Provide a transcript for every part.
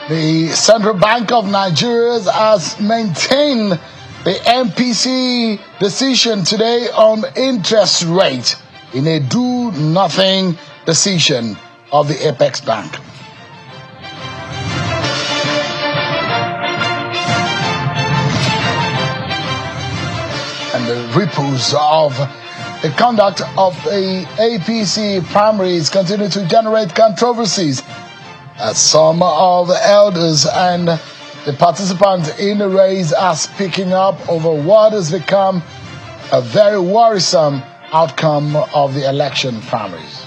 The Central Bank of Nigeria has maintained the MPC decision today on interest rate in a do-nothing decision of the Apex Bank. And the ripples of the conduct of the APC primaries continue to generate controversies as some of the elders and the participants in the race are speaking up over what has become a very worrisome outcome of the election primaries.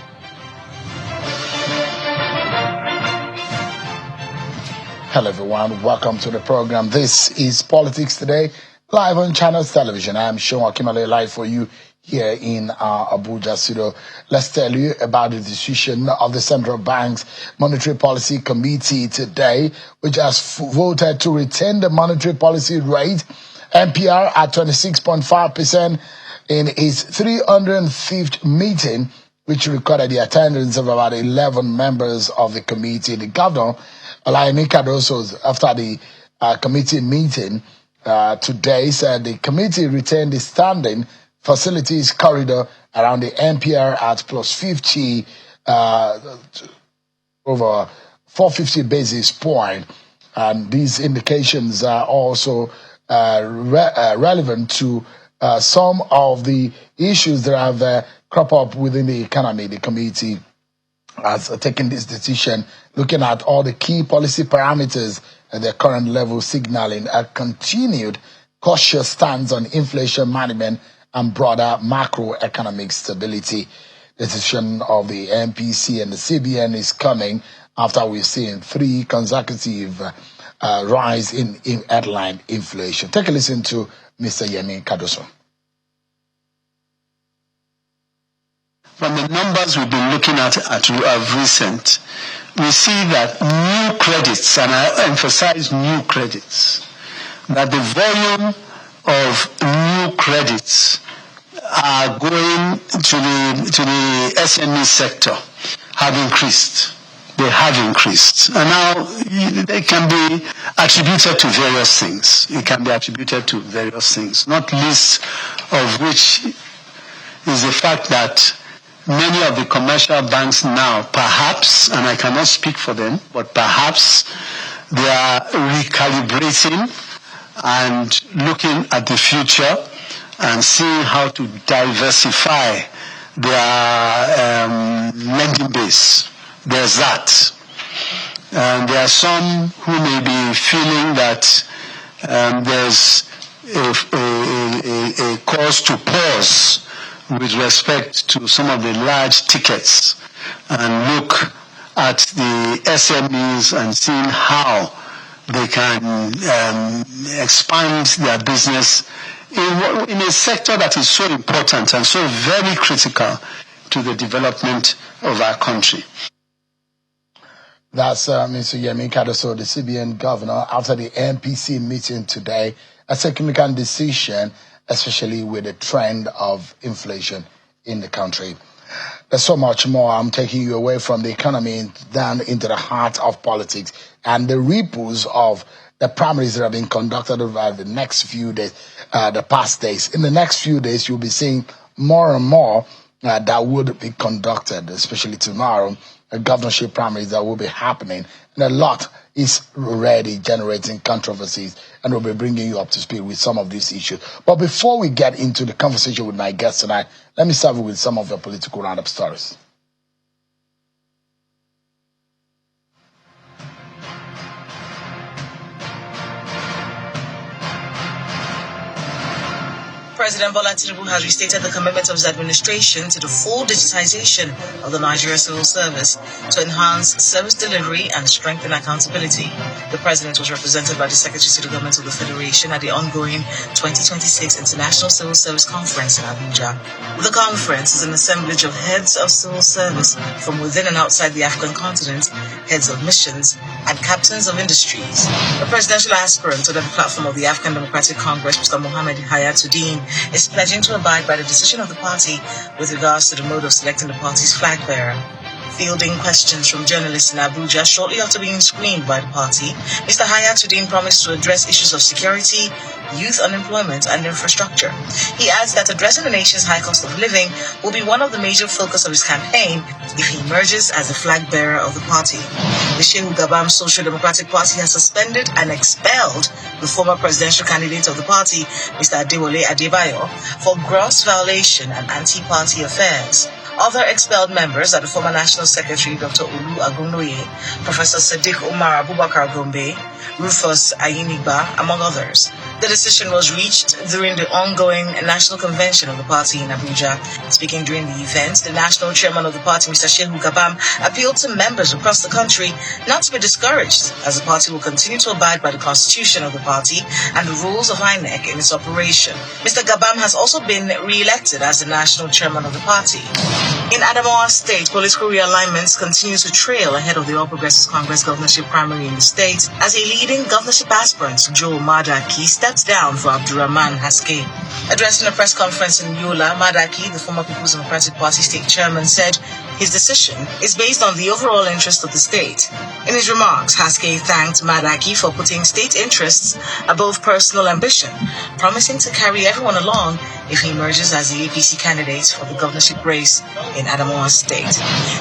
Hello everyone, welcome to the program. This is Politics Today, live on Channels Television. I am Sean Akimale, live for you here in our Abuja studio. Let's tell you about the decision of the Central Bank's Monetary Policy Committee today, which has voted to retain the monetary policy rate, MPR, at 26.5% in its 305th meeting, which recorded the attendance of about 11 members of the committee. The governor, Samuel Ajose, after the committee meeting today, said the committee retained the standing facilities corridor around the MPR at plus 50 over 450 basis point. And these indications are also relevant to some of the issues that have cropped up within the economy. The committee has taken this decision looking at all the key policy parameters at their current level, signaling a continued cautious stance on inflation management and broader macroeconomic stability. The decision of the MPC and the CBN is coming after we've seen 3 consecutive rise in headline inflation. Take a listen to Mr. Yemi Kadoso. From the numbers we've been looking at recent, we see that new credits, and I emphasize new credits, that the volume of new credits are going to the SME sector have increased. They have increased. And now they can be attributed to various things. It can be attributed to various things, not least of which is the fact that many of the commercial banks now, perhaps, and I cannot speak for them, but perhaps they are recalibrating and looking at the future and seeing how to diversify their lending base. There's that. And there are some who may be feeling that there's a cause to pause with respect to some of the large tickets and look at the SMEs and seeing how they can expand their business in a sector that is so important and so very critical to the development of our country. That's Mr. Yemi Kadoso, the CBN governor, after the MPC meeting today. A significant decision, especially with the trend of inflation in the country. There's so much more. I'm taking you away from the economy down into the heart of politics and the ripples of the primaries that have been conducted over the next few days, the past days. In the next few days, you'll be seeing more and more that would be conducted, especially tomorrow, a governorship primaries that will be happening. And a lot is already generating controversies, and we'll be bringing you up to speed with some of these issues. But before we get into the conversation with my guest tonight, let me start with some of the political roundup stories. President Bola Tinubu has restated the commitment of his administration to the full digitization of the Nigeria Civil Service to enhance service delivery and strengthen accountability. The president was represented by the Secretary to the Government of the Federation at the ongoing 2026 International Civil Service Conference in Abuja. The conference is an assemblage of heads of civil service from within and outside the African continent, heads of missions, and captains of industries. The presidential aspirant under the platform of the African Democratic Congress, Mr. Mohammed Hayatuddin, is pledging to abide by the decision of the party with regards to the mode of selecting the party's flag bearer. Fielding questions from journalists in Abuja shortly after being screened by the party, Mr. Hayatuddin promised to address issues of security, youth unemployment, and infrastructure. He adds that addressing the nation's high cost of living will be one of the major focus of his campaign if he emerges as the flag bearer of the party. The Shehu Gabam Social Democratic Party has suspended and expelled the former presidential candidate of the party, Mr. Adewale Adebayo, for gross violation and anti-party affairs. Other expelled members are the former National Secretary, Dr. Olu Agunloye, Professor Sadiq Umar Abubakar Gombe, Rufus Ayinigba, among others. The decision was reached during the ongoing National Convention of the party in Abuja. Speaking during the event, the national chairman of the party, Mr. Shehu Gabam, appealed to members across the country not to be discouraged, as the party will continue to abide by the constitution of the party and the rules of INEC in its operation. Mr. Gabam has also been re-elected as the national chairman of the party. In Adamawa State, political realignments continue to trail ahead of the All Progressives Congress governorship primary in the state as a leading governorship aspirant, Joe Madaki, steps down for Abdurrahman Haske. Addressing a press conference in Yola, Madaki, the former People's Democratic Party state chairman, said his decision is based on the overall interest of the state. In his remarks, Haske thanked Madaki for putting state interests above personal ambition, promising to carry everyone along if he emerges as the APC candidate for the governorship race in Adamawa State.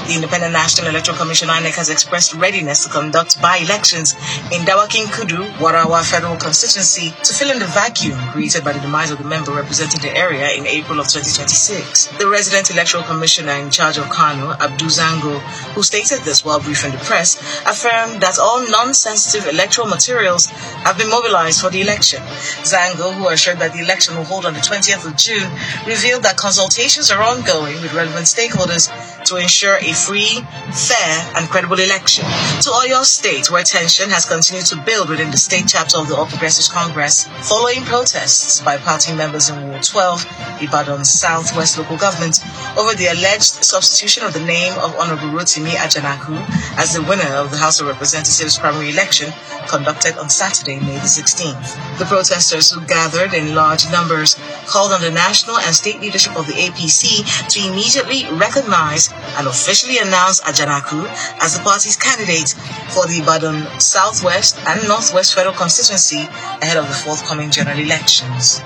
The Independent National Electoral Commission INEC has expressed readiness to conduct by-elections in Dawakin Kudu, Warawa Federal Constituency to fill in the vacuum created by the demise of the member representing the area in April of 2026. The resident electoral commissioner in charge of Kano, Abdu Zango, who stated this while briefing the press, affirmed that all non-sensitive electoral materials have been mobilized for the election. Zango, who assured that the election will hold on the 20th of June, revealed that consultations are ongoing with relevant stakeholders to ensure a free, fair, and credible election. To Oyo State, where tension has continued to build within the state chapter of the All Progressives Congress, following protests by party members in Ward 12, Ibadan's Southwest local government, over the alleged substitution of the name of Honorable Rotimi Ajanaku as the winner of the House of Representatives primary election conducted on Saturday, May the 16th. The protesters, who gathered in large numbers, called on the national and state leadership of the APC to immediately recognize and officially announce Ajanaku as the party's candidate for the Ibadan Southwest and Northwest Federal Constituency ahead of the forthcoming general elections.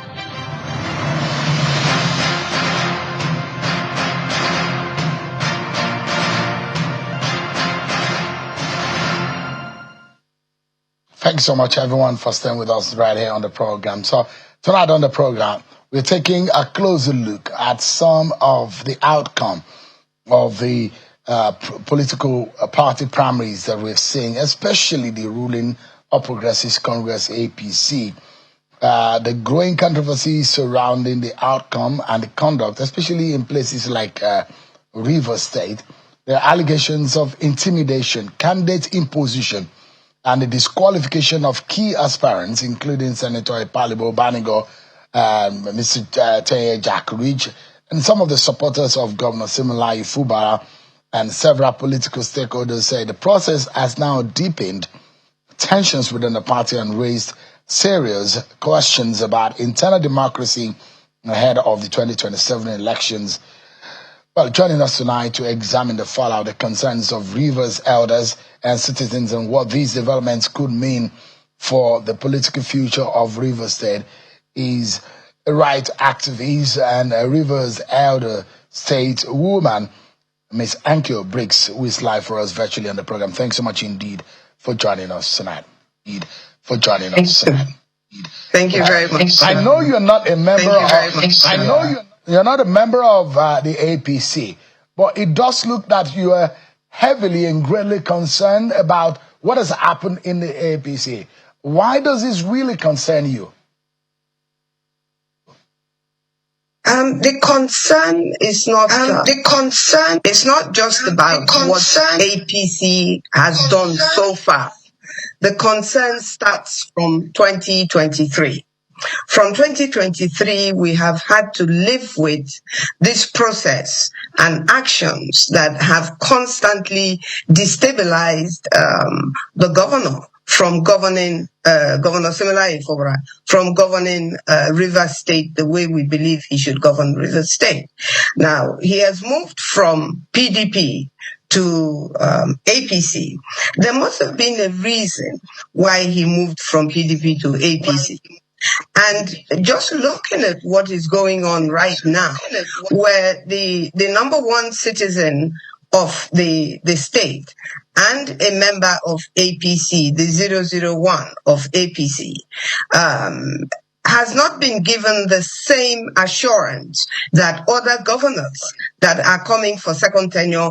Thanks so much, everyone, for staying with us right here on the program. So tonight on the program, we're taking a closer look at some of the outcome of the political party primaries that we're seeing, especially the ruling All Progressives Congress APC. The growing controversy surrounding the outcome and the conduct, especially in places like Rivers State, the allegations of intimidation, candidate imposition, and the disqualification of key aspirants, including Senator Ipalibo Banigo, Mr. Teye Jack Ridge, and some of the supporters of Governor Siminalayi Fubara, and several political stakeholders say the process has now deepened tensions within the party and raised serious questions about internal democracy ahead of the 2027 elections. Well, joining us tonight to examine the fallout, the concerns of Rivers elders and citizens, and what these developments could mean for the political future of Rivers State is a right activist and a Rivers elder state woman, Ms. Ankyo Briggs, who is live for us virtually on the program. Thanks so much indeed for joining us tonight. Thank you very much. I know you're not a member you're not a member of the APC, but it does look that you are heavily and greatly concerned about what has happened in the APC. Why does this really concern you? The concern is not just about what APC has done so far. The concern starts from 2023. From 2023, we have had to live with this process and actions that have constantly destabilized the governor from governing Governor Siminalayi Fubara, from governing Rivers State the way we believe he should govern Rivers State. Now, he has moved from PDP to APC, there must have been a reason why he moved from PDP to APC. And just looking at what is going on right now, where the number one citizen of the state and a member of APC, the 001 of APC, has not been given the same assurance that other governors that are coming for second tenure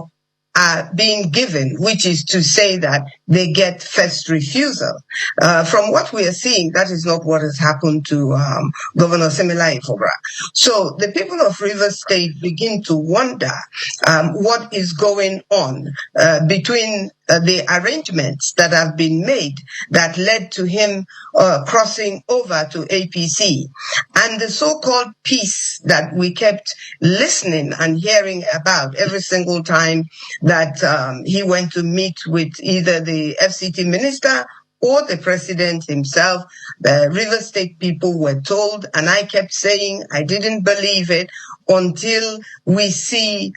are being given, which is to say that they get first refusal. From what we are seeing, that is not what has happened to Governor Samuel Ajose. So the people of Rivers State begin to wonder what is going on between the arrangements that have been made that led to him crossing over to APC, and the so-called peace that we kept listening and hearing about every single time that he went to meet with either the FCT minister or the president himself. The River State people were told, and I kept saying I didn't believe it until we see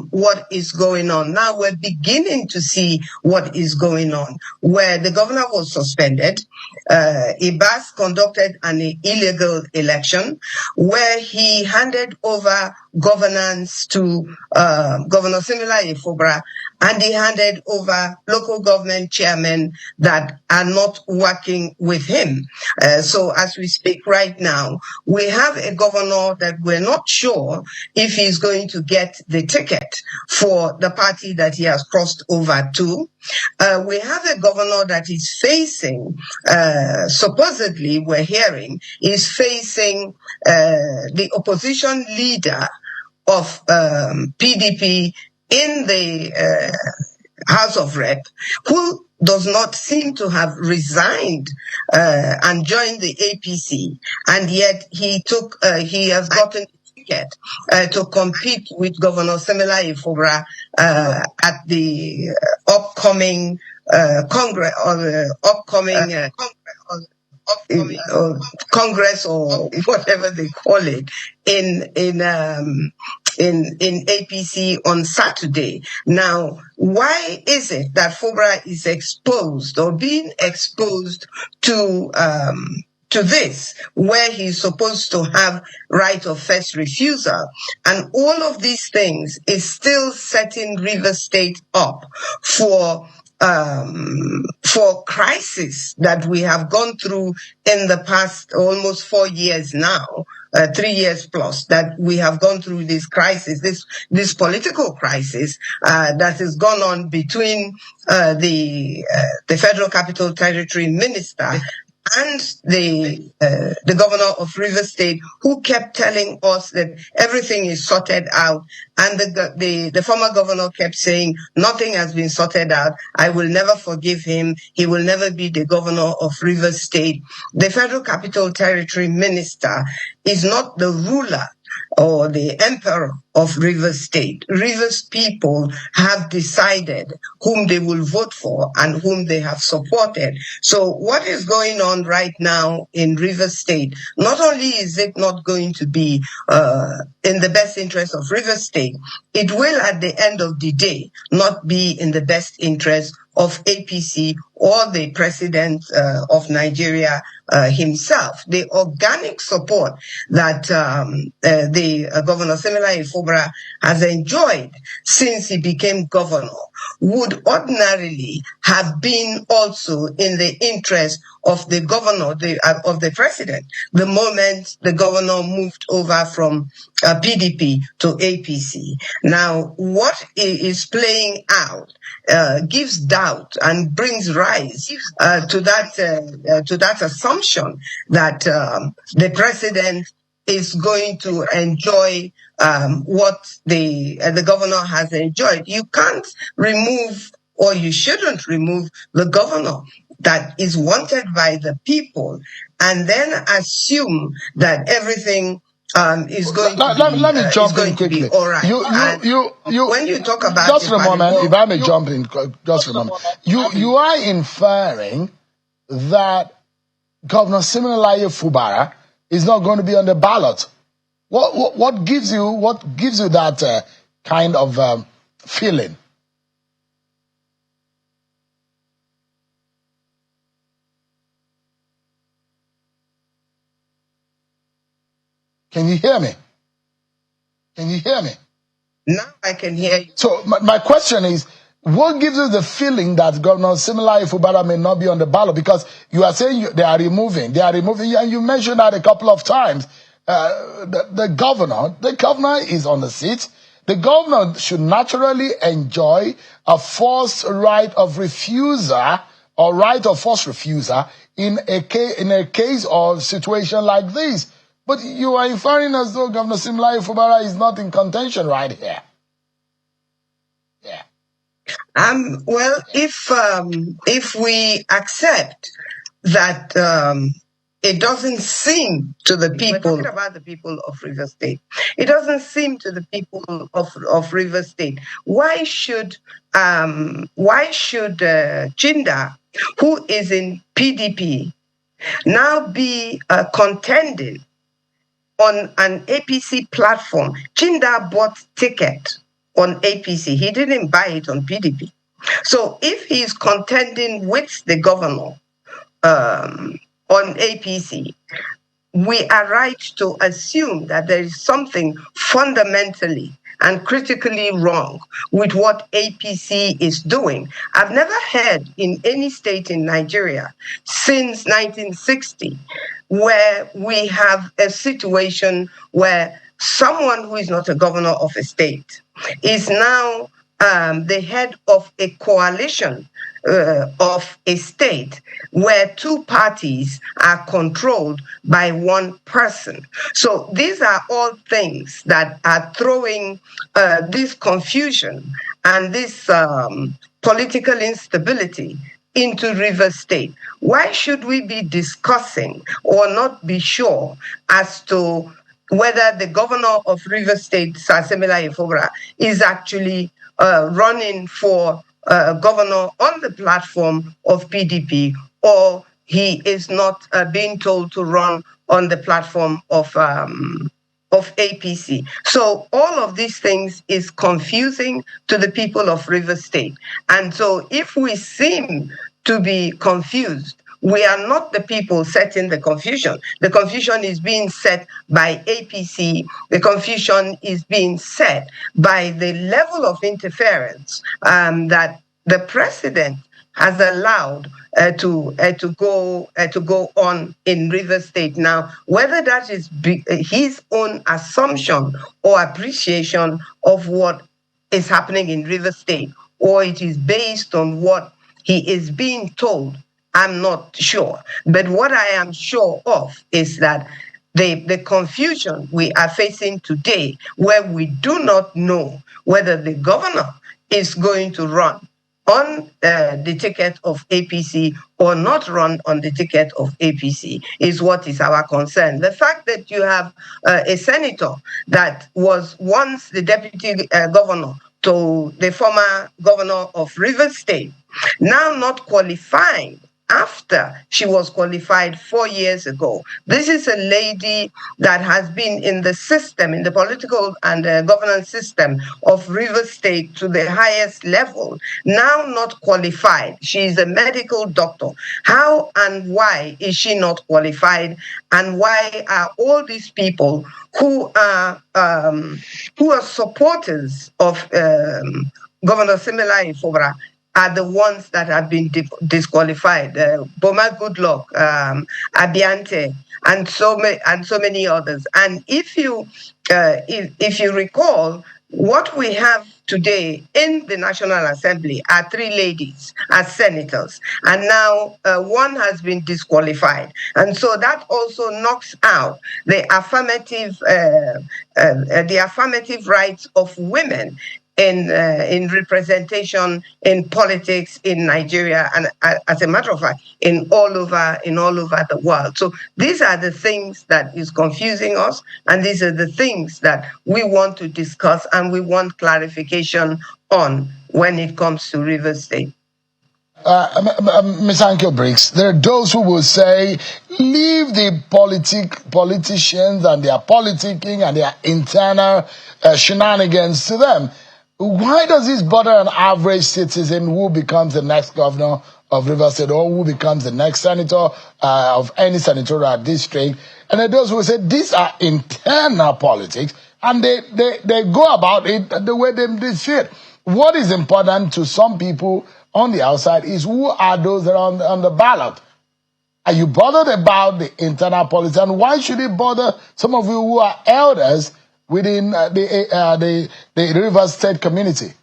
what is going on. Now we're beginning to see what is going on, where the governor was suspended. Ibas conducted an illegal election where he handed over governance to Governor Samuel Ajose, and he handed over local government chairmen that are not working with him. So as we speak right now, we have a governor that we're not sure if he's going to get the ticket for the party that he has crossed over to. We have a governor that is facing, supposedly we're hearing, is facing the opposition leader of PDP in the House of Rep, who does not seem to have resigned and joined the APC, and yet he has gotten a ticket to compete with Governor Samuel Ajose at the upcoming Congress or the upcoming Congress or whatever they call it in APC on Saturday. Now, why is it that Fobra is exposed or being exposed to this, where he's supposed to have right of first refusal? And all of these things is still setting River State up for crisis that we have gone through in the past almost 4 years now, 3 years plus, that we have gone through this crisis, this political crisis that has gone on between the Federal Capital Territory minister and the governor of River State, who kept telling us that everything is sorted out, and the former governor kept saying nothing has been sorted out. I will never forgive him. He will never be the governor of River State. The Federal Capital Territory minister is not the ruler or the emperor of River State. Rivers people have decided whom they will vote for and whom they have supported. So what is going on right now in River State, not only is it not going to be in the best interest of River State, it will at the end of the day not be in the best interest of APC or the president of Nigeria himself. The organic support that the Governor Samuel Ajose has enjoyed since he became governor would ordinarily have been also in the interest of the governor, of the president, the moment the governor moved over from PDP to APC. Now, what is playing out gives doubt and brings rise to that assumption that the president is going to enjoy what the governor has enjoyed. You can't remove, or you shouldn't remove, the governor that is wanted by the people and then assume that everything is going let me jump in quickly. All right. You when you talk about just a moment, if I may jump in, just a moment. You are inferring that Governor Samuel Ajose is not going to be on the ballot. What gives you that kind of feeling? Can you hear me? Can you hear me? Now I can hear you. So my question is, what gives you the feeling that Governor Samuel Ajose may not be on the ballot? Because you are saying they are removing, and you mentioned that a couple of times. The governor is on the seat. The governor should naturally enjoy a forced right of refusal or right of forced refusal in a case or situation like this. But you are inferring as though Governor Samuel Ajose is not in contention right here. Yeah. Well, if we accept that it doesn't seem to the people, we're talking about the people of River State, it doesn't seem to the people of River State. Why should Chinda, who is in PDP, now be contending on an APC platform? Chinda bought ticket on APC. He didn't buy it on PDP. So if he's contending with the governor on APC, we are right to assume that there is something fundamentally and critically wrong with what APC is doing. I've never heard in any state in Nigeria since 1960 where we have a situation where someone who is not a governor of a state is now the head of a coalition of a state where two parties are controlled by one person. So these are all things that are throwing this confusion and this political instability into River State. Why should we be discussing or not be sure as to whether the governor of River State, Samuel Ajose, is actually running for governor on the platform of PDP, or he is not being told to run on the platform of APC. So all of these things is confusing to the people of River State. And so if we seem to be confused, we are not the people setting the confusion. The confusion is being set by APC. The confusion is being set by the level of interference that the president has allowed to go on in River State. Now, whether that is his own assumption or appreciation of what is happening in River State, or it is based on what he is being told, I'm not sure. But what I am sure of is that the confusion we are facing today, where we do not know whether the governor is going to run on the ticket of APC or not run on the ticket of APC, is what is our concern. The fact that you have a senator that was once the deputy governor to the former governor of River State, now not qualifying after she was qualified 4 years ago. This is a lady that has been in the system, in the political and governance system of River State to the highest level, now not qualified. She is a medical doctor. How and why is she not qualified? And why are all these people who are supporters of Governor Samuel Ajose are the ones that have been disqualified? Boma Goodluck, Abiante, and so many others. And if you recall, what we have today in the National Assembly are 3 ladies as senators, and now one has been disqualified. And so that also knocks out the affirmative rights of women in representation in politics in Nigeria, and as a matter of fact, in all over the world. So these are the things that is confusing us, and these are the things that we want to discuss and we want clarification on when it comes to River State. Ms. Ankel Briggs, there are those who will say, leave the politicians and their politicking and their internal shenanigans to them. Why does this bother an average citizen who becomes the next governor of Rivers State, or who becomes the next senator of any senatorial district. And then those who say these are internal politics, and they go about it the way they see it. What is important to some people on the outside is who are those that are on the ballot. Are you bothered about the internal politics? And why should it bother some of you who are elders within the Rivers State community?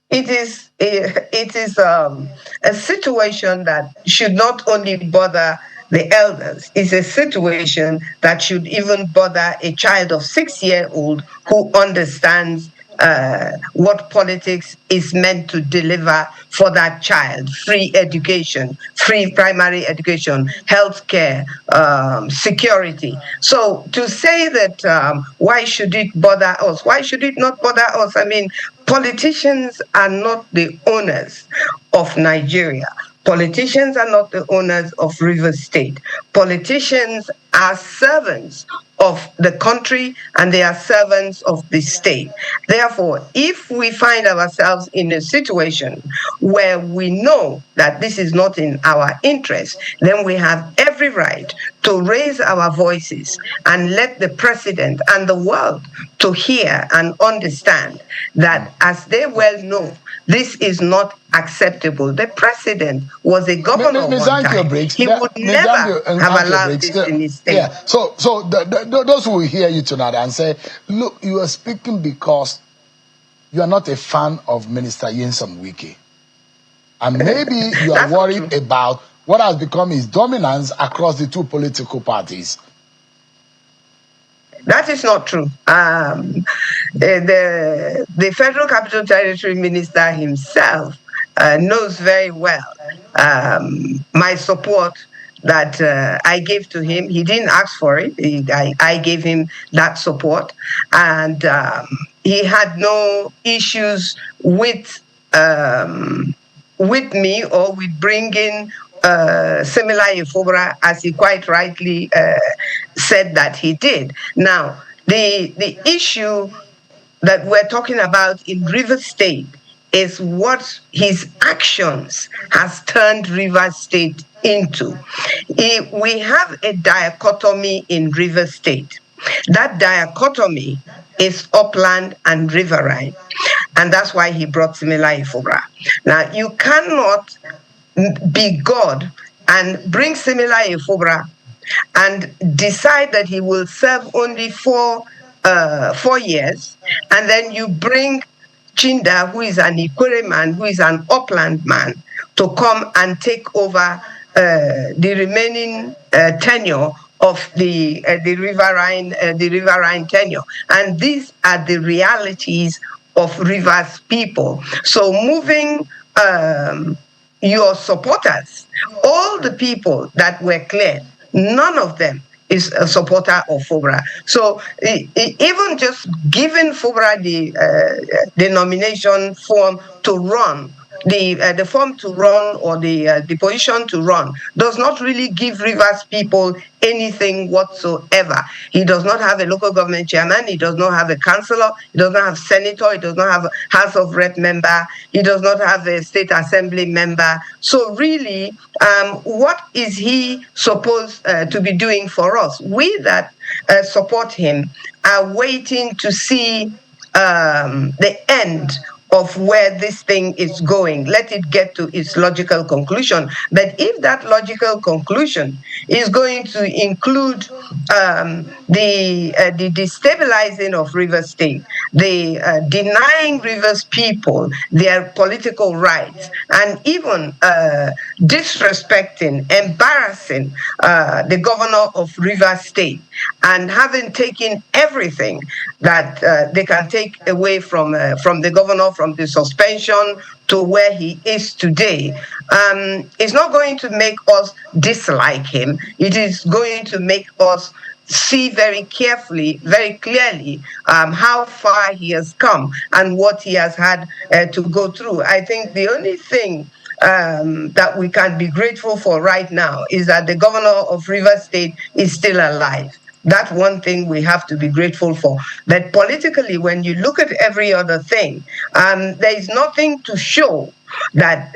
It is a situation that should not only bother the elders. It's a situation that should even bother a child of 6-year-old who understands what politics is meant to deliver for that child: free education, free primary education, health care, security. So to say that why should it bother us? Why should it not bother us? I mean, politicians are not the owners of Nigeria. Politicians are not the owners of Rivers State. Politicians are servants of the country, and they are servants of the state. Therefore, if we find ourselves in a situation where we know that this is not in our interest, then we have every right to raise our voices and let the president and the world to hear and understand that, as they well know, this is not acceptable. The president was a governor one time. He would never have allowed this in his state. Yeah. So those who will hear you tonight and say, look, you are speaking because you are not a fan of Minister Nyesom Wike. And maybe you are worried about what has become his dominance across the two political parties. That is not true. The Federal Capital Territory Minister himself knows very well my support that I gave to him. He didn't ask for it. I gave him that support. And he had no issues with me or with bringing Samuel Ajose, as he quite rightly said that he did. Now, the issue that we're talking about in Rivers State is what his actions has turned Rivers State into. We have a dichotomy in Rivers State. That dichotomy is upland and riverine, and that's why he brought Samuel Ajose. Now, you cannot be God and bring Samuel Ajose and decide that he will serve only 4 years, and then you bring Chinda, who is an Ikwere man, who is an upland man, to come and take over the remaining tenure of the riverine tenure. And these are the realities of Rivers people. So moving your supporters, all the people that were cleared, none of them is a supporter of FOBRA. So even just giving FOBRA the nomination form to run, the form to run, or the position to run, does not really give Rivers people anything whatsoever. He does not have a local government chairman. He does not have a councillor. He does not have senator. He does not have a House of Rep member. He does not have a state assembly member. So really, what is he supposed to be doing for us? We that support him are waiting to see the end of where this thing is going. Let it get to its logical conclusion. But if that logical conclusion is going to include the destabilizing of Rivers State, the denying Rivers people their political rights, and even disrespecting, embarrassing the governor of Rivers State, and having taken everything that they can take away from the governor, from the suspension to where he is today, it's not going to make us dislike him. It is going to make us see very carefully, very clearly, how far he has come and what he has had to go through. I think the only thing that we can be grateful for right now is that the governor of Rivers State is still alive. That's one thing we have to be grateful for. But politically, when you look at every other thing, there is nothing to show that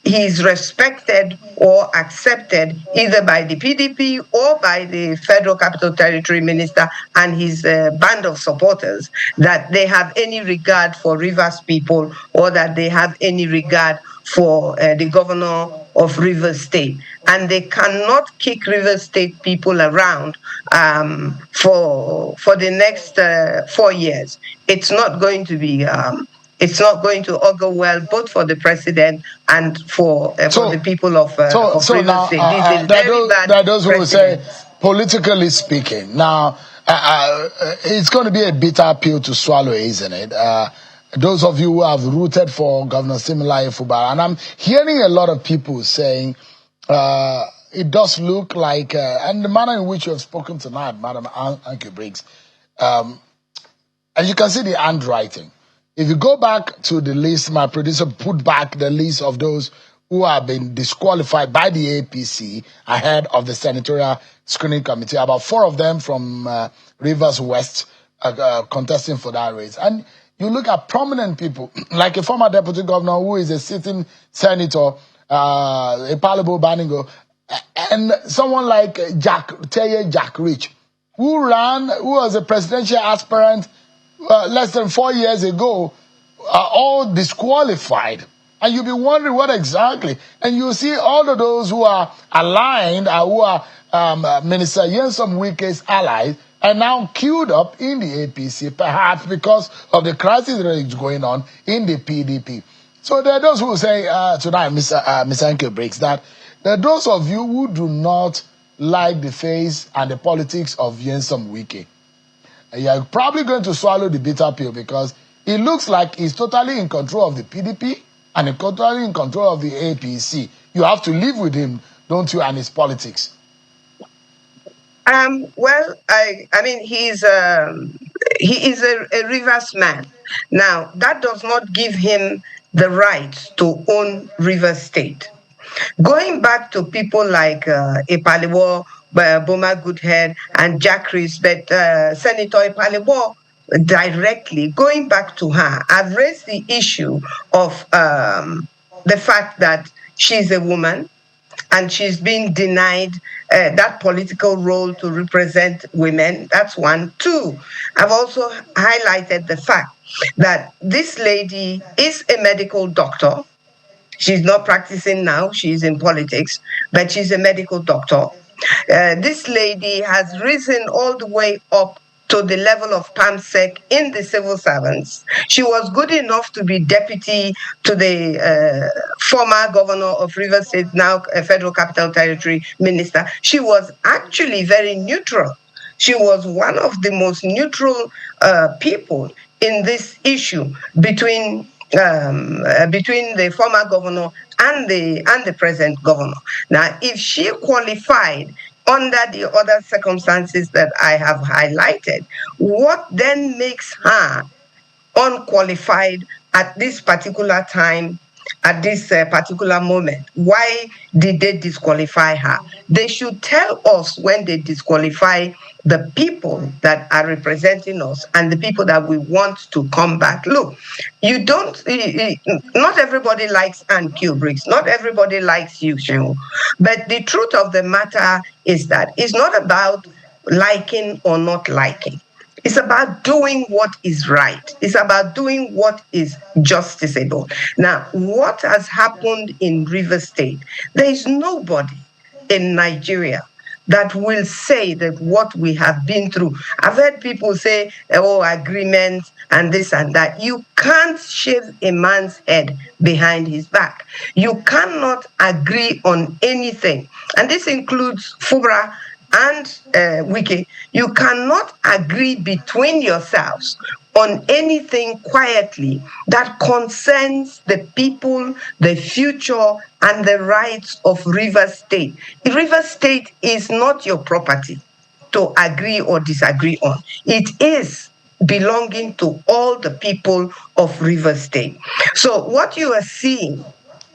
he is respected or accepted either by the PDP or by the Federal Capital Territory Minister and his band of supporters, that they have any regard for Rivers people or that they have any regard for the governor of Rivers State. And they cannot kick Rivers State people around for the next 4 years. It's not going to be it's not going to augur well both for the president and for the people of Rivers State. This is there are those who will say, politically speaking, now it's going to be a bitter pill to swallow, isn't it? Those of you who have rooted for Governor Siminalayi Fubara, and I'm hearing a lot of people saying it does look like, and the manner in which you have spoken tonight, Madam Anke Briggs, and you can see the handwriting. If you go back to the list, my producer put back the list of those who have been disqualified by the APC ahead of the senatorial screening committee, about 4 of them from Rivers West contesting for that race. And you look at prominent people, like a former deputy governor who is a sitting senator, Epalebo Baningo, and someone like Jack Rich, who was a presidential aspirant less than 4 years ago, are all disqualified. And you'll be wondering what exactly. And you see all of those who are aligned, who are Minister Nyesom Wike's allies, are now queued up in the APC, perhaps because of the crisis that is going on in the PDP. So there are those who say tonight, Mr. Anke Briggs, that there are those of you who do not like the face and the politics of Nyesom Wike. You're probably going to swallow the bitter pill because it looks like he's totally in control of the PDP and totally in control of the APC. You have to live with him, don't you, and his politics? Well, I mean, he is a Rivers man. Now, that does not give him the right to own Rivers State. Going back to people like Epalebo, Boma Goodhead, and Jack Rees, but Senator Epalebo directly, going back to her, I've raised the issue of the fact that she's a woman and she's been denied that political role to represent women. That's one. 2, I've also highlighted the fact that this lady is a medical doctor. She's not practicing now, she's in politics, but she's a medical doctor. This lady has risen all the way up to the level of PAMSEC in the civil servants. She was good enough to be deputy to the former governor of Rivers State, now a Federal Capital Territory minister. She was actually very neutral. She was one of the most neutral people in this issue between the former governor and the present governor. Now, if she qualified under the other circumstances that I have highlighted, what then makes her unqualified at this particular time, at this particular moment? Why did they disqualify her? They should tell us when they disqualify the people that are representing us and the people that we want to come back. Look, not everybody likes Anke Briggs, not everybody likes you, Shehu. But the truth of the matter is that it's not about liking or not liking. It's about doing what is right. It's about doing what is justiciable. Now, what has happened in Rivers State? There is nobody in Nigeria that will say that what we have been through. I've heard people say, oh, agreements and this and that. You can't shave a man's head behind his back. You cannot agree on anything. And this includes Fubara and Wike. You cannot agree between yourselves on anything quietly that concerns the people, the future, and the rights of Rivers State. Rivers State is not your property to agree or disagree on. It is belonging to all the people of Rivers State. So what you are seeing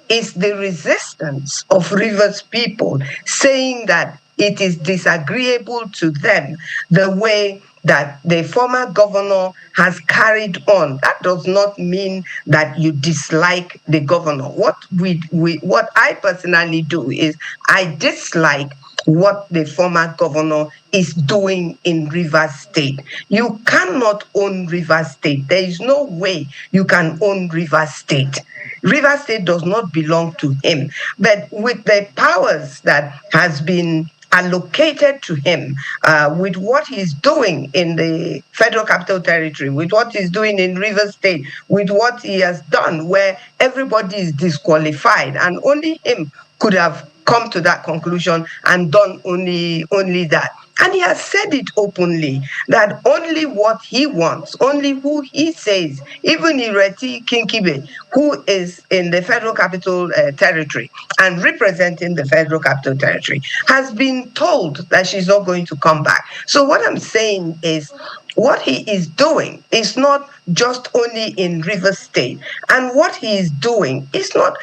is the resistance of Rivers people saying that it is disagreeable to them the way that the former governor has carried on, that does not mean that you dislike the governor. What I personally do is I dislike what the former governor is doing in Rivers State. You cannot own Rivers State. There is no way you can own Rivers State. Rivers State does not belong to him. But with the powers that has been allocated to him, with what he's doing in the Federal Capital Territory, with what he's doing in Rivers State, with what he has done where everybody is disqualified, and only him could have come to that conclusion and done only that. And he has said it openly that only what he wants, only who he says, even Ireti Kinkibe, who is in the Federal Capital Territory and representing the Federal Capital Territory, has been told that she's not going to come back. So what I'm saying is, what he is doing is not just only in Rivers State, and what he is doing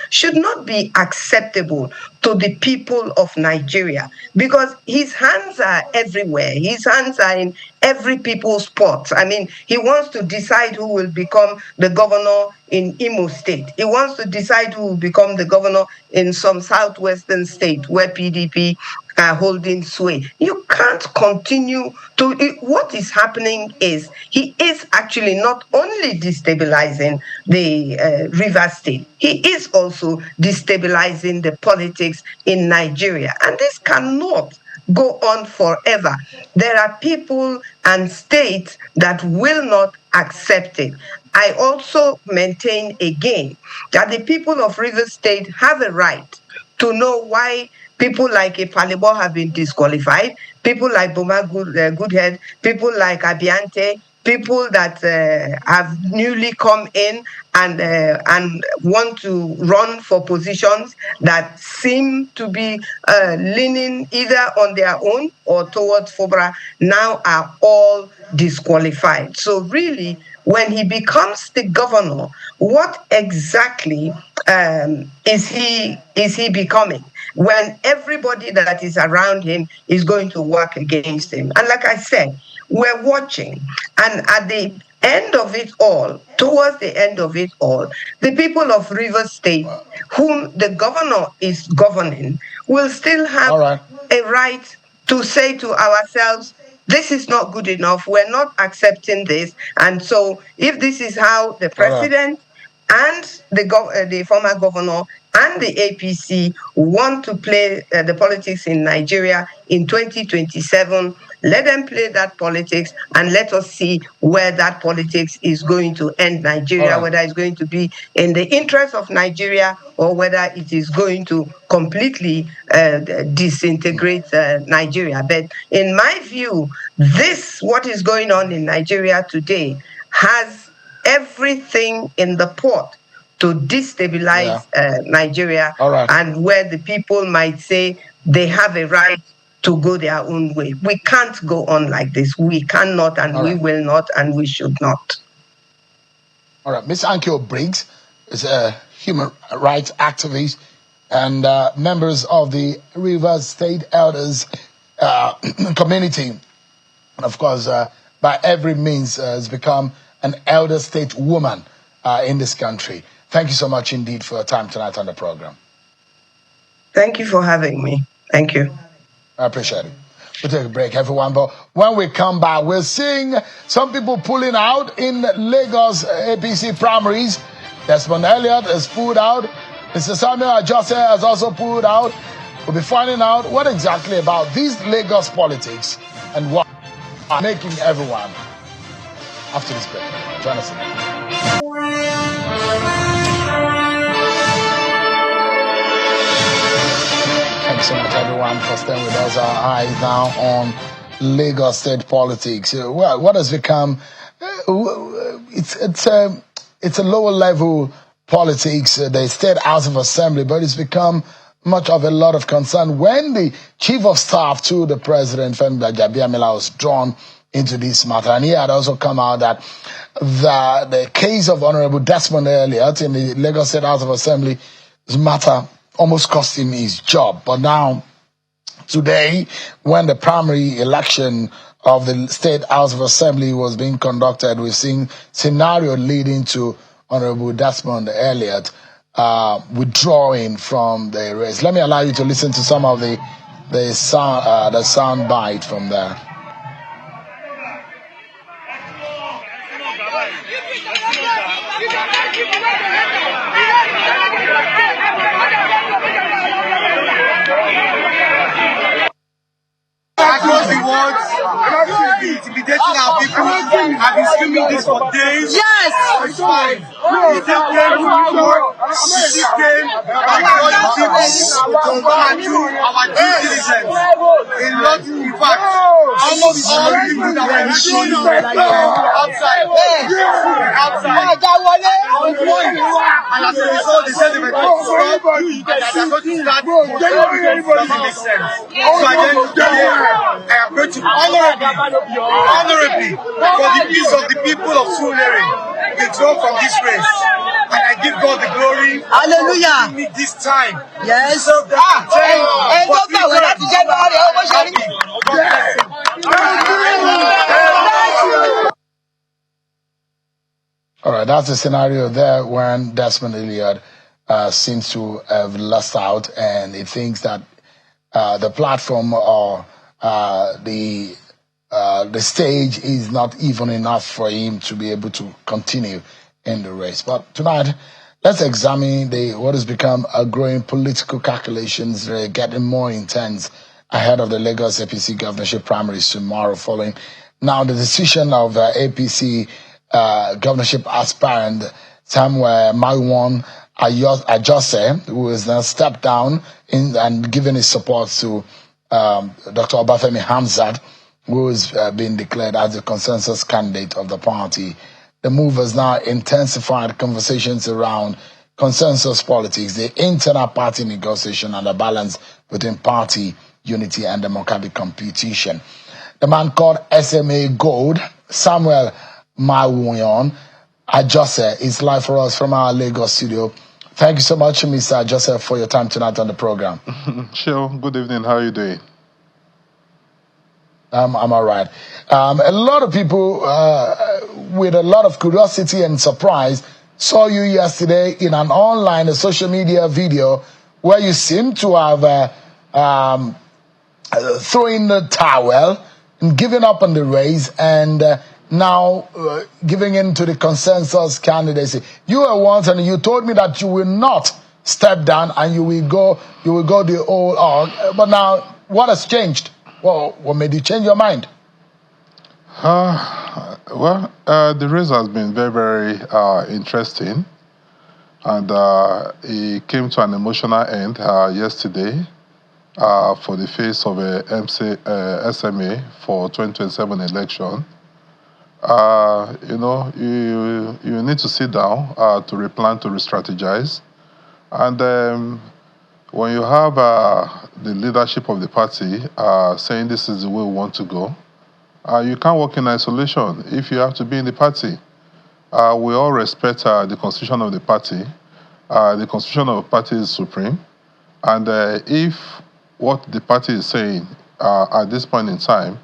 should not be acceptable to the people of Nigeria, because his hands are everywhere. His hands are in every people's pot. I mean, he wants to decide who will become the governor in Imo State. He wants to decide who will become the governor in some southwestern state where PDP are holding sway. You can't continue to. What is happening is he is actually not only destabilizing the Rivers State, he is also destabilizing the politics in Nigeria. And this cannot go on forever. There are people and states that will not accept it. I also maintain again that the people of Rivers State have a right to know why people like Ipalibo have been disqualified, people like Boma Goodhead, people like Abiante, people that have newly come in and want to run for positions that seem to be leaning either on their own or towards FOBRA, now are all disqualified. So really, when he becomes the governor, what exactly is he becoming, when everybody that is around him is going to work against him? And like I said, we're watching, and at the end of it all, towards the end of it all, the people of Rivers State, whom the governor is governing, will still have a right to say to ourselves, this is not good enough, we're not accepting this. And so if this is how the president and the former governor and the APC want to play the politics in Nigeria in 2027, let them play that politics, and let us see where that politics is going to end Nigeria, whether it's going to be in the interest of Nigeria or whether it is going to completely disintegrate Nigeria. But in my view, what is going on in Nigeria today has everything in the pot to destabilize Nigeria, and where the people might say they have a right to go their own way. We can't go on like this. We cannot, and we will not, and we should not. All right. Ms. Ankyo Briggs is a human rights activist and members of the Rivers State Elders community. And of course, by every means, has become an elder state woman in this country. Thank you so much indeed for your time tonight on the program. Thank you for having me. Thank you. I appreciate it. We'll take a break, everyone. But when we come back, we're seeing some people pulling out in Lagos APC primaries. Desmond Elliott has pulled out. Mr. Samuel Ajose has also pulled out. We'll be finding out what exactly about these Lagos politics and what are making everyone after this break. Join us again. Thanks so much, everyone, for staying with us. Our eyes now on Lagos state politics. Well, what has become it's a lower level politics. The State House of Assembly, but it's become much of a lot of concern when the chief of staff to the president, Femi Gbajabiamila, was drawn into this matter. And he had also come out that the case of Honorable Desmond Elliott in the Lagos State House of Assembly matter almost cost him his job. But now, today when the primary election of the State House of Assembly was being conducted. We've seen scenario leading to Honorable Desmond Elliott withdrawing from the race. Let me allow you to listen to some of the sound bite from there. Across the world, intimidating our people. I've been screaming this for days. Yes! It's fine. We still came to New York. We still came and told the people to come and do our due diligence. In fact, almost all the people that were showing outside. And as a result, they said they were going to stop and they are going to start. It doesn't make sense. So again, I am going to honorably, for the peace of the people of Surulere, withdraw from this race. And I give God the glory. Hallelujah. Give me this time. Yes. So all right, that's the scenario there when Desmond Elliott seems to have lost out, and he thinks that the platform or the stage is not even enough for him to be able to continue in the race. But tonight, let's examine what has become a growing political calculations getting more intense ahead of the Lagos APC governorship primaries tomorrow, following now the decision of APC governorship aspirant Samuel Ajose, who has now stepped down and given his support to Dr. Obafemi Hamzat, who has been declared as the consensus candidate of the party. The move has now intensified conversations around consensus politics, the internal party negotiation, and the balance between party unity and democratic competition. The man called SMA Gold, Samuel Ajose, is live for us from our Lagos studio. Thank you so much, Mr. Ajose, for your time tonight on the program. Sure. Good evening. How are you doing? I'm all right. A lot of people with a lot of curiosity and surprise saw you yesterday in an online social media video where you seem to have thrown the towel and given up on the race and now giving in to the consensus candidacy. You were once and you told me that you will not step down and you will go the whole arc. But now, what has changed? Well, what made you change your mind? The race has been very, very interesting. And it came to an emotional end yesterday for the face of a SMA for 2027 election. You need to sit down to replan, to re-strategize. And when you have the leadership of the party saying this is the way we want to go, you can't work in isolation if you have to be in the party. We all respect the constitution of the party. The constitution of the party is supreme. And if what the party is saying at this point in time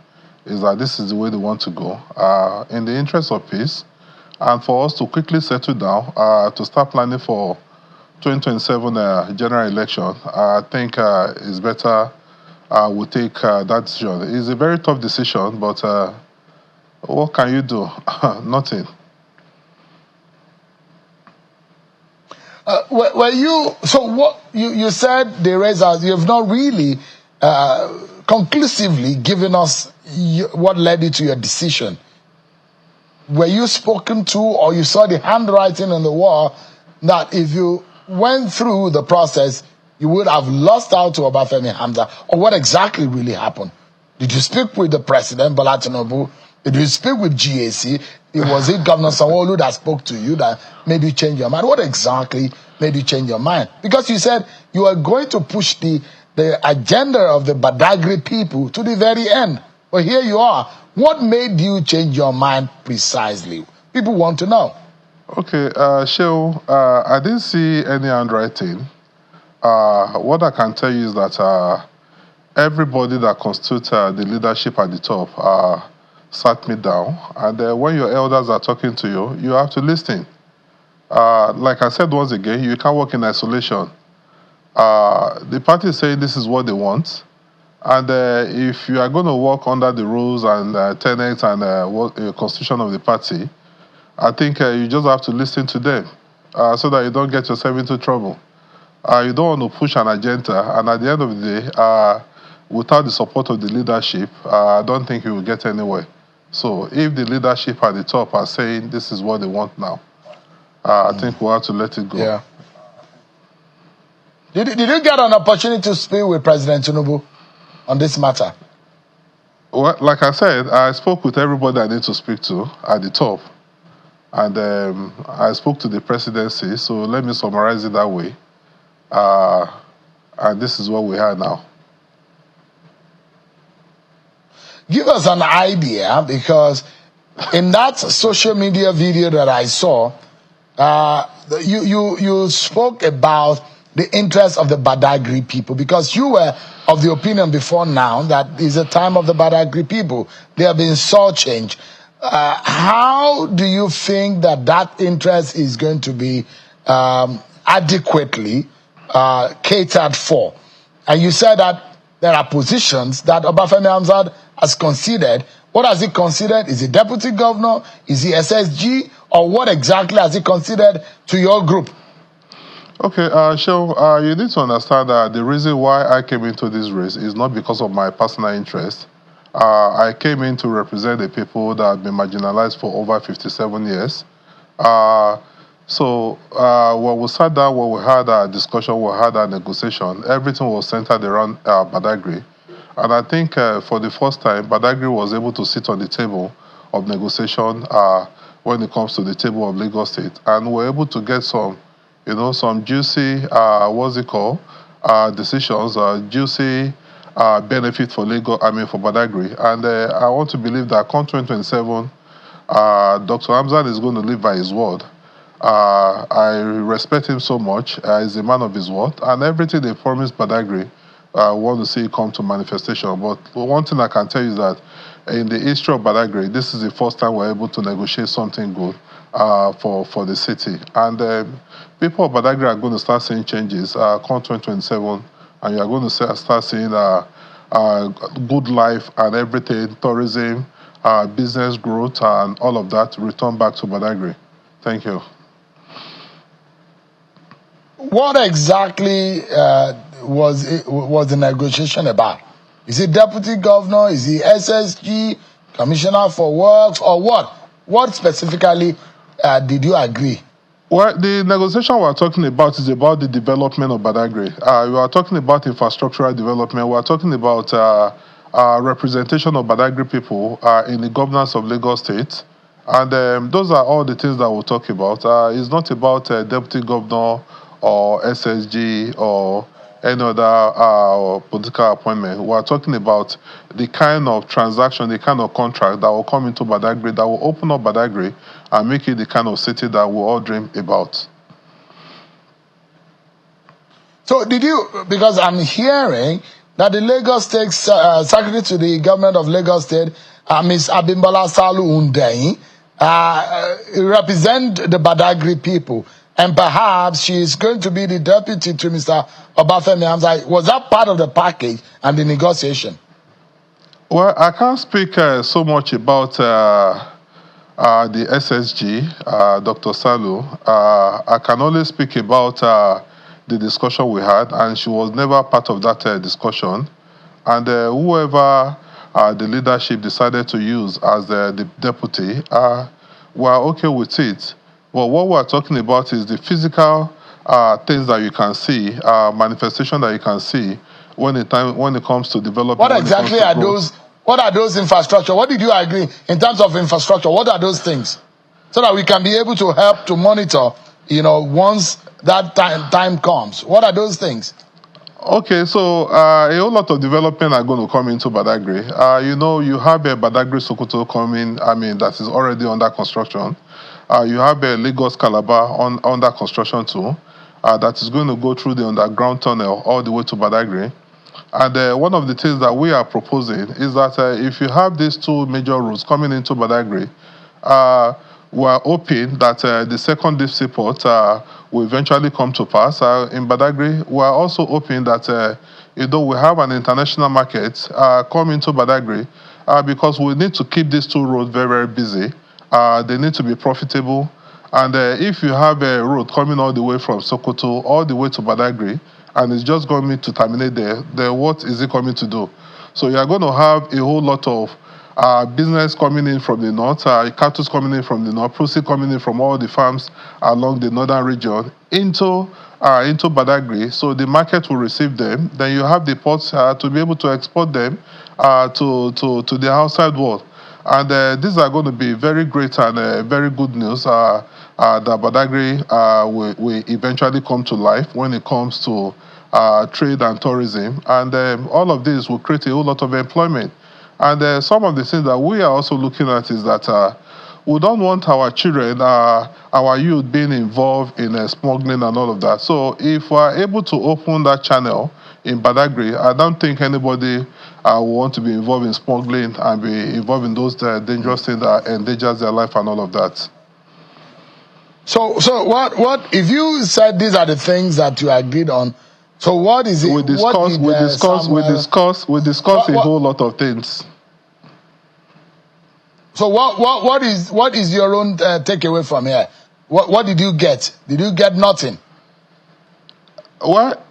is that this is the way they want to go, in the interest of peace, and for us to quickly settle down, to start planning for 2027 general election, I think it's better we take that decision. It's a very tough decision, but what can you do? Nothing. So what you said the results, you have not really conclusively given us what led you to your decision. Were you spoken to, or you saw the handwriting on the wall that if you went through the process, you would have lost out to Obafemi Hamzat? Or what exactly really happened? Did you speak with the president, Bola Tinubu? Did you speak with GAC? Was it Governor Sanwo-Olu that spoke to you that made you change your mind? What exactly made you change your mind? Because you said you were going to push the agenda of the Badagry people to the very end. But here you are. What made you change your mind precisely? People want to know. Okay, Sheo, I didn't see any handwriting. What I can tell you is that everybody that constitutes the leadership at the top sat me down. And when your elders are talking to you, you have to listen. Like I said once again, you can't work in isolation. The party is saying this is what they want. And if you are going to work under the rules and tenets and constitution of the party, I think you just have to listen to them so that you don't get yourself into trouble. You don't want to push an agenda, and at the end of the day, without the support of the leadership, I don't think you will get anywhere. So if the leadership at the top are saying this is what they want now, I think we'll have to let it go. Yeah. Did you get an opportunity to speak with President Tinubu on this matter? Well, like I said, I spoke with everybody I need to speak to at the top. And I spoke to the presidency, so let me summarize it that way. And this is what we have now. Give us an idea, because in that social media video that I saw, you spoke about the interest of the Badagry people, because you were of the opinion before now that is a time of the Badagry people. They have been soul change. How do you think that interest is going to be adequately catered for? And you said that there are positions that Obafemi Hamzat has considered. What has he considered? Is he deputy governor? Is he SSG? Or what exactly has he considered to your group? Okay, you need to understand that the reason why I came into this race is not because of my personal interest. I came in to represent the people that have been marginalized for over 57 years. So when we sat down, when we had a discussion, we had a negotiation, everything was centered around Badagry. And I think for the first time, Badagry was able to sit on the table of negotiation when it comes to the table of Lagos State. And we're able to get some, some juicy, decisions, juicy benefit for for Badagry. And I want to believe that come 2027, Dr. Hamzat is going to live by his word. I respect him so much. He's a man of his word. And everything they promised Badagry, I want to see it come to manifestation. But one thing I can tell you is that in the history of Badagry, this is the first time we're able to negotiate something good for the city. And people of Badagry are going to start seeing changes come 2027, and you're going to start seeing good life and everything, tourism, business growth, and all of that return back to Badagry. Thank you. What exactly was the negotiation about? Is it deputy governor? Is he SSG, commissioner for works, or what? What specifically did you agree? Well, the negotiation we're talking about is about the development of Badagry. We are talking about infrastructural development. We are talking about representation of Badagry people in the governance of Lagos State. And those are all the things that we'll talk about. It's not about deputy governor or SSG or any other political appointment. We are talking about the kind of transaction, the kind of contract that will come into Badagry, that will open up Badagry and make it the kind of city that we all dream about. So did you, because I'm hearing that the Lagos State Secretary to the government of Lagos State, Ms. Abimbola Salu Undeyin, represent the Badagry people, and perhaps she is going to be the deputy to Mr. Obafemi Hamzat. Was that part of the package and the negotiation? Well, I can't speak so much about the SSG, Dr. Salu. I can only speak about the discussion we had, and she was never part of that discussion. And whoever the leadership decided to use as the deputy, we're okay with it. But what we're talking about is the physical things that you can see, manifestation that you can see when it comes to development. What exactly are those? What are those infrastructure? What did you agree in terms of infrastructure? What are those things? So that we can be able to help to monitor, once that time comes. What are those things? Okay, so a whole lot of development are going to come into Badagry. You have a Badagry Sokoto coming, that is already under construction. You have a Lagos Calabar under construction too, that is going to go through the underground tunnel all the way to Badagry. And one of the things that we are proposing is that if you have these two major routes coming into Badagry, we are hoping that the second deep seaport will eventually come to pass. In Badagry, we are also hoping that we have an international market come into Badagry because we need to keep these two roads very, very busy. They need to be profitable. And if you have a road coming all the way from Sokoto all the way to Badagry, and it's just going to terminate there, then what is it coming to do? So you are going to have a whole lot of business coming in from the north, cattle coming in from the north, proceeds coming in from all the farms along the northern region into Badagry. So the market will receive them. Then you have the ports to be able to export them to the outside world. And these are going to be very great and very good news that Badagry will eventually come to life when it comes to trade and tourism. And all of this will create a whole lot of employment. And some of the things that we are also looking at is that we don't want our children, our youth being involved in smuggling and all of that. So if we are able to open that channel in Badagry, I don't think anybody will want to be involved in smuggling and be involved in those dangerous things that endangers their life and all of that. So what if you said these are the things that you agreed on? So what is it? We discuss a whole lot of things. So what is your own takeaway from here? What did you get? Did you get nothing? Well,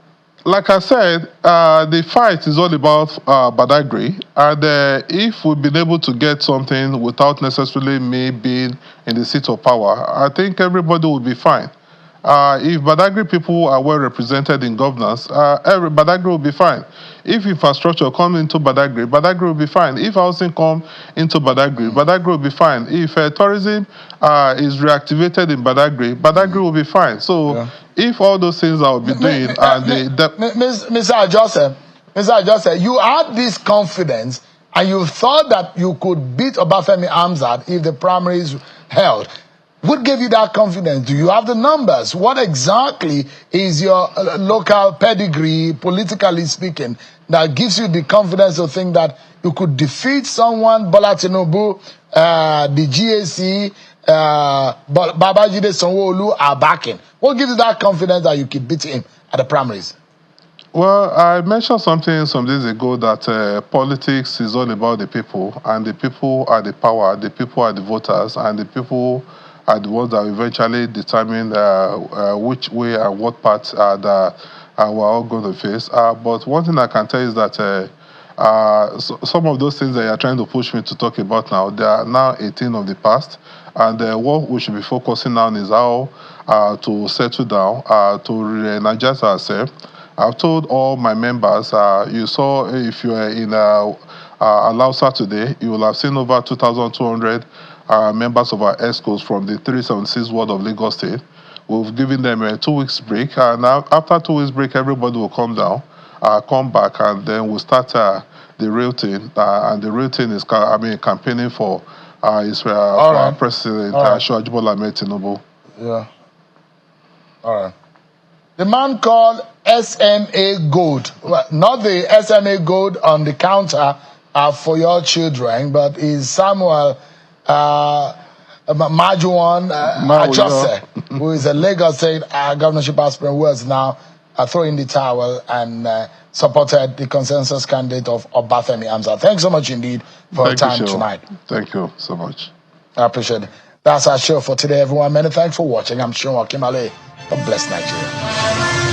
like I said, the fight is all about Badagry, and if we've been able to get something without necessarily me being in the seat of power, I think everybody will be fine. If Badagry people are well represented in governance, Badagry will be fine. If infrastructure comes into Badagry, Badagry will be fine. If housing comes into Badagry, Badagry will be fine. If tourism is reactivated in Badagry, Badagry will be fine. So if all those things I will be doing, Mr. Ajose, you had this confidence and you thought that you could beat Obafemi Hamzat if the primaries held. What gave you that confidence? Do you have the numbers? What exactly is your local pedigree, politically speaking, that gives you the confidence to think that you could defeat someone, Bola Tinubu, the GAC, Babajide Sanwo-Olu are backing? What gives you that confidence that you keep beating him at the primaries? Well, I mentioned something some days ago that politics is all about the people, and the people are the power, the people are the voters, and the people are the ones that eventually determine which way and what path that we're all going to face. But one thing I can tell you is that some of those things that you're trying to push me to talk about now, they are now 18 of the past. And what we should be focusing on is how to settle down, to re-energize ourselves. I've told all my members, you saw if you were in Alausa today, you will have seen over 2,200 members of our ESCOs from the 376 ward of Lagos State. We've given them a 2 weeks break, and after 2 weeks break, everybody will come down, come back, and then we'll start the real thing. And the real thing is, campaigning for Israel, for our president, Bola Ahmed Tinubu. Yeah. All right. The man called SMA Gold, well, not the SMA Gold on the counter for your children, but is Samuel Majuan Ajose, who is a Lagos State governorship aspirant who has now thrown in the towel and supported the consensus candidate of Obafemi Hamzat. Thanks so much indeed for your time tonight. Thank you so much. I appreciate it. That's our show for today, everyone. Many thanks for watching. I'm Sean Wakimale. God bless Nigeria.